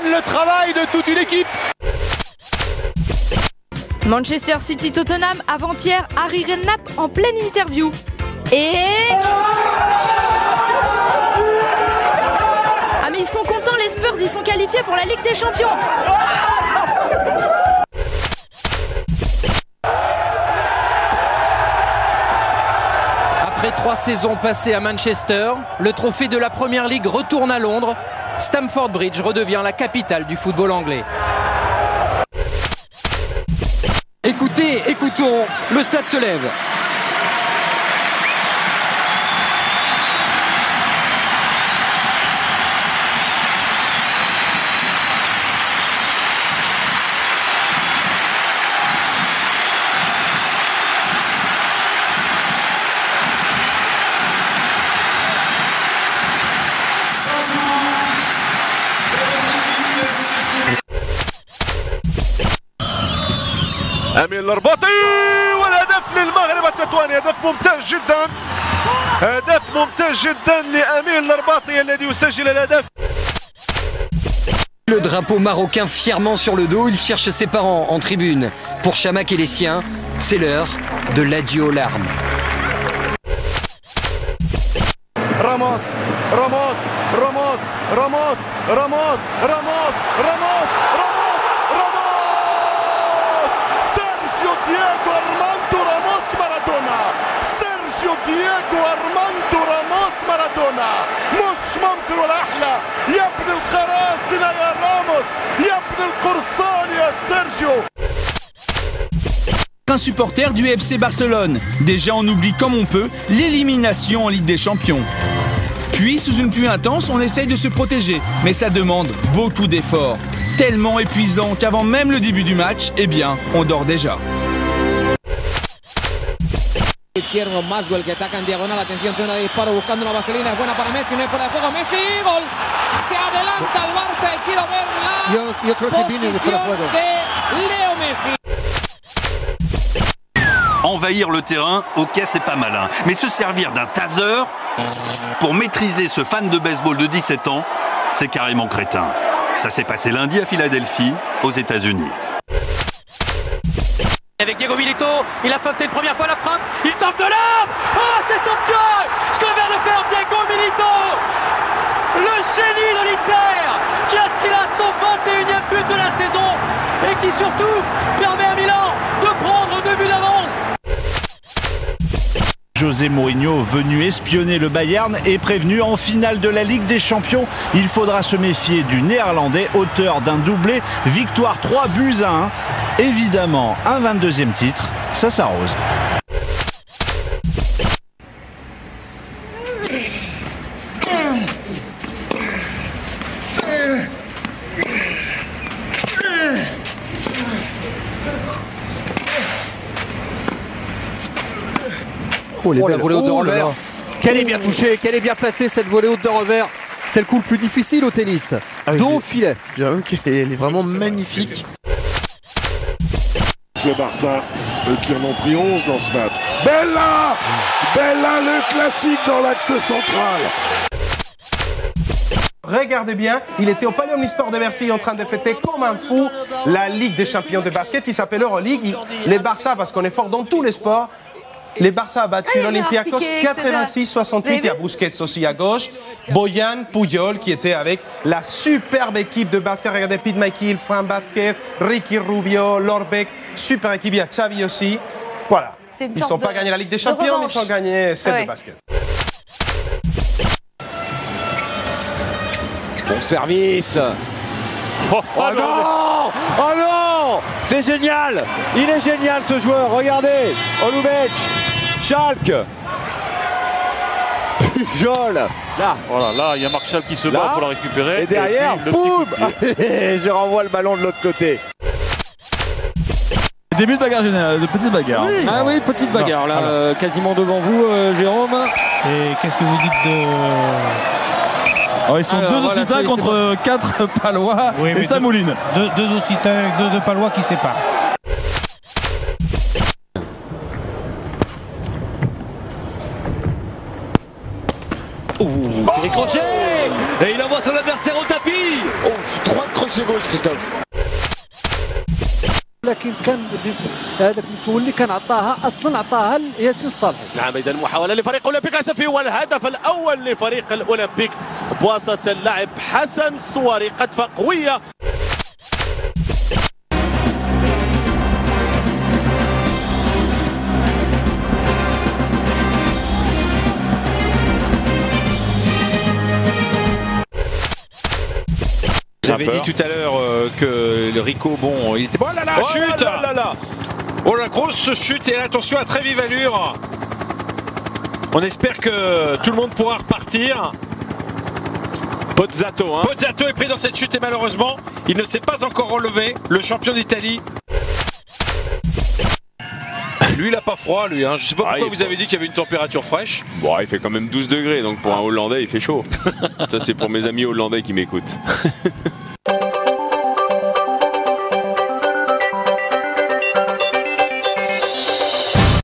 condamne le travail de toute une équipe. Manchester City-Tottenham, avant-hier, Harry Redknapp en pleine interview. Et... Ah mais ils sont contents les Spurs, ils sont qualifiés pour la Ligue des Champions. Après 3 saisons passées à Manchester, le trophée de la Premier League retourne à Londres. Stamford Bridge redevient la capitale du football anglais. Écoutons, le stade se lève. أمين الرباطي والهدف للمغرب التطواني. هدف ممتاز جدا لأمين الرباطي الذي يسجل الهدف. Le drapeau marocain fièrement sur le dos, il cherche ses parents en tribune. Pour Chamakh et les siens, c'est l'heure de l'adieu aux larmes. دييغو أرماندو راموس مارادونا. مش ممكن ولا أحلى يا ابن القراصنة يا راموس، يا ابن القرصان يا سيرجيو. Un supporter du FC Barcelone. Déjà on oublie comme on peut l'élimination en Ligue des Champions. Puis sous une pluie intense, on essaye de se protéger, mais ça demande beaucoup d'efforts. Tellement épuisant qu'avant même le début du match, eh bien, on dort déjà. Izquierdo, Maxwell que ataca en diagonal, atención, zona de disparo buscando una vaselina, es buena para Messi, no es fuera de juego, Messi, gol, se adelanta el Barça y quiero ver la yo creo que viene de fuera de juego de Leo Messi. Envahir le terrain, ok, c'est pas malin, mais se servir d'un taser pour maîtriser ce fan de baseball de 17 ans, c'est carrément crétin. Ça s'est passé lundi à Philadelphie, aux États-Unis. Avec Diego Milito, il a feinté une première fois la frappe, il tente de l'âme. Oh, c'est somptueux ce que vient de faire Diego Milito, le génie de l'Inter, qui inscrit là son 21e but de la saison et qui surtout permet à Milan de prendre 2 buts d'avance. José Mourinho, venu espionner le Bayern, est prévenu en finale de la Ligue des Champions. Il faudra se méfier du Néerlandais, auteur d'un doublé, victoire 3-1. Évidemment, un 22e titre, ça s'arrose. Oh la volée haute de revers. Qu'elle est bien touchée, qu'elle est bien placée cette volée haute de revers. C'est le coup le plus difficile au tennis. Dos au filet. J'avoue qu'elle est vraiment magnifique. Le Barça qui en ont pris 11 dans ce match. Bella, le classique dans l'axe central. Regardez bien, il était au Palais Omnisport de Bercy en train de fêter comme un fou la Ligue des champions de basket qui s'appelle Euroleague. Les Barça, parce qu'on est fort dans tous les sports, les Barça a battu l'Olympiakos 86-68. Il y a Busquets aussi à gauche. Bojan, Puyol qui était avec la superbe équipe de basket. Regardez Pete Michael, Fran Vázquez, Ricky Rubio, Lorbeck. Super équipe, il y a Xavi aussi. Voilà. Ils ne sont pas gagnés la Ligue des Champions, mais ils ont gagné celle de basket. Bon service. Oh non! Oh non! C'est génial! Il est génial ce joueur, regardez! Oloubek, Schalke, Pujol, là! Voilà, là, il y a Marshall qui se bat pour la récupérer. Et derrière, boum! Je renvoie le ballon de l'autre côté. Début de bagarre générale, de petite bagarre. Oui. Ah oui, petite bagarre, là, quasiment devant vous, Jérôme. Et qu'est-ce que vous dites de... Oh, ils sont deux Occitans contre 4 Palois et ça mouline. Deux Occitans, deux Palois qui séparent. C'est Crochet et il envoie son adversaire au tapis. Oh, droit de Crochet. جوج كريستوف. لكن كان هذاك متولي كان عطاها لياسين صالحي. نعم اذا محاوله لفريق اولمبيك اسفي والهدف الاول لفريق الاولمبيك بواسطه اللاعب حسن الصواري. قدفه قويه. J'avais dit tout à l'heure que le Rico, bon, il était bon. Oh là là, chute. Oh la grosse chute et attention à très vive allure. On espère que tout le monde pourra repartir. Pozzato, hein. Pozzato est pris dans cette chute et malheureusement, il ne s'est pas encore relevé, le champion d'Italie. Lui, il a pas froid, lui. Hein. Je sais pas pourquoi vous avez dit qu'il y avait une température fraîche. Bon, il fait quand même 12 degrés, donc pour un Hollandais, il fait chaud. Ça, c'est pour mes amis hollandais qui m'écoutent.